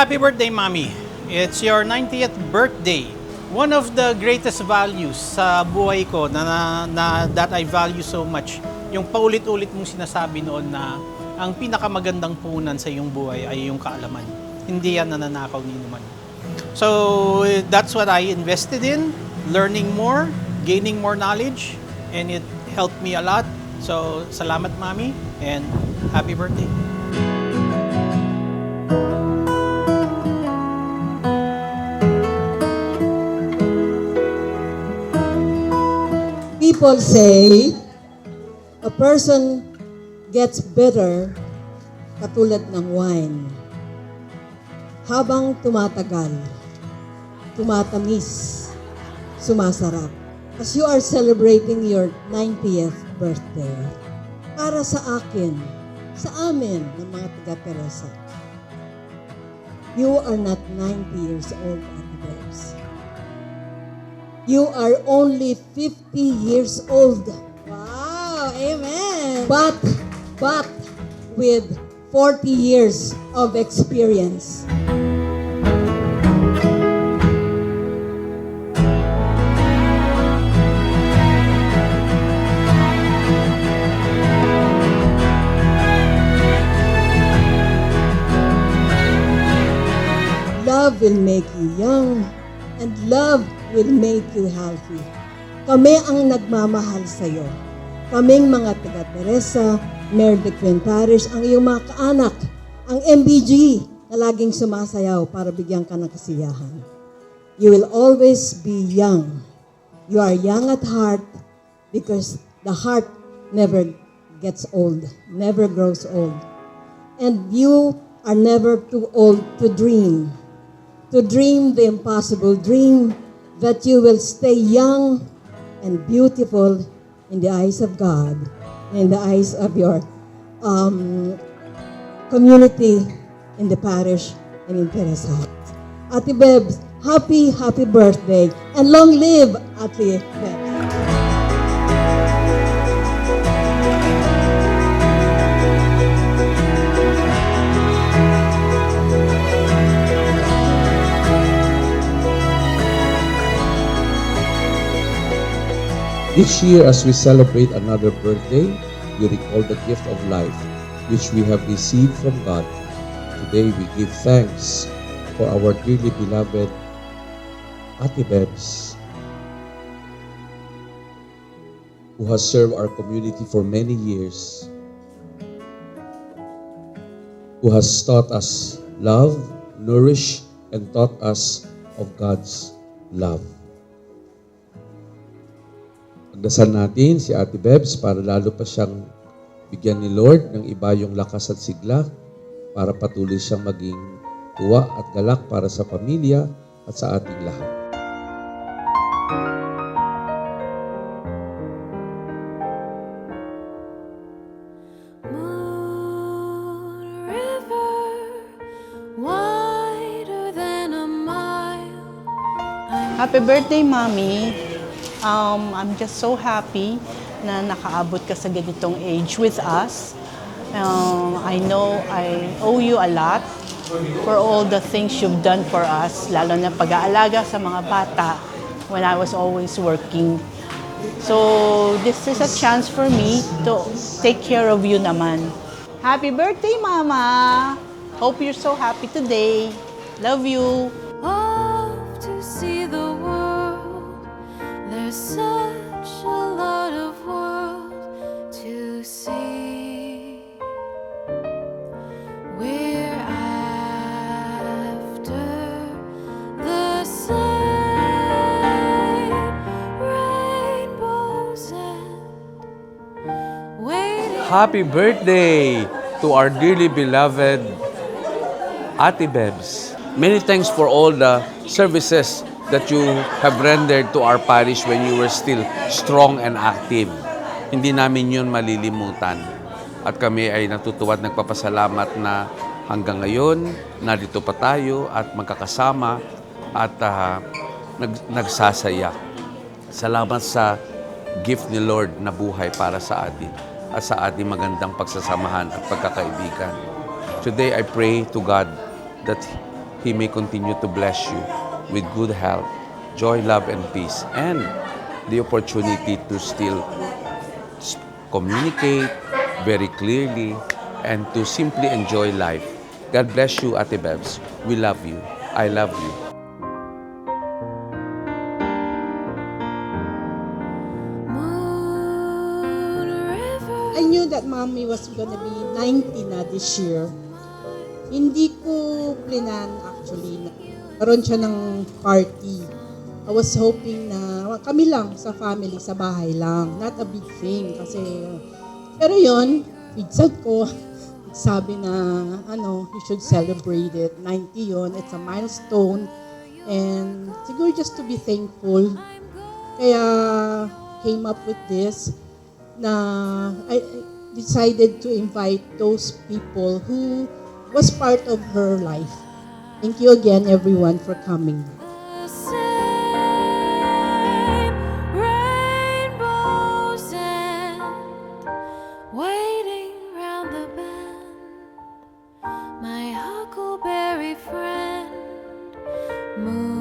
Happy birthday, Mommy. It's your 90th birthday. One of the greatest values sa buhay ko that I value so much, yung paulit-ulit mong sinasabi noon na ang pinakamagandang puhunan sa iyong buhay ay yung kaalaman. Hindi yan nananakaw ni naman. So that's what I invested in, learning more, gaining more knowledge, and it helped me a lot. So salamat, Mommy, and happy birthday. People say a person gets bitter katulad ng wine. Habang tumatagal, tumatamis, sumasarap. As you are celebrating your 90th birthday, para sa akin, sa amin ng mga taga-Teresa, you are not 90 years old, Ate Babes. You are only 50 years old. Wow! Amen! But with 40 years of experience. Love will make you young, and love will make you healthy. Kami ang nagmamahal sa iyo. Kaming mga taga-Teresa, Mary de Queen Parish, ang iyong mga kaanak, ang MBG na laging sumasayaw para bigyan ka ng kasiyahan. You will always be young. You are young at heart because the heart never gets old, never grows old. And you are never too old to dream the impossible, dream that you will stay young and beautiful in the eyes of God, in the eyes of your community, in the parish, and in Teresa. Ate Bebs, happy birthday, and long live Ate Bebs. Each year as we celebrate another birthday, we recall the gift of life which we have received from God. Today we give thanks for our dearly beloved Ate Bebs, who has served our community for many years, who has taught us love, nourished, and taught us of God's love. Pagdasal natin si Ate Bebs para lalo pa siyang bigyan ni Lord ng iba yung lakas at sigla para patuloy siyang maging tuwa at galak para sa pamilya at sa ating lahat. Moon river, wider than a mile. Happy birthday, Mommy. I'm just so happy na nakaabot ka sa ganitong age with us. I know I owe you a lot for all the things you've done for us, lalo na pag-aalaga sa mga bata when I was always working. So this is a chance for me to take care of you naman. Happy birthday, Mama! Hope you're so happy today. Love you! Off to see the world. There's such a lot of world to see. We're after the same rainbows and waiting. Happy birthday to our dearly beloved Ate Bebs. Many thanks for all the services that you have rendered to our parish when you were still strong and active. Hindi namin yun malilimutan. At kami ay natutuwa at nagpapasalamat na hanggang ngayon, narito pa tayo at magkakasama at nagsasaya. Salamat sa gift ni Lord na buhay para sa atin at sa ating magandang pagsasamahan at pagkakaibigan. Today, I pray to God that He may continue to bless you with good health, joy, love, and peace, and the opportunity to still communicate very clearly and to simply enjoy life. God bless you, Ate Bebs. We love you. I love you. Moon River. I knew that mommy was gonna be 90 na this year. Hindi ko plinan actually. Karoon siya ng party. I was hoping na kami lang sa family, sa bahay lang. Not a big thing kasi... Pero yon, pigsad ko. Sabi na, you should celebrate it. 90 yon, it's a milestone. And siguro just to be thankful. Kaya came up with this na I decided to invite those people who was part of her life. Thank you again, everyone, for coming. The same rainbows and waiting round the bend. My huckleberry friend, moon.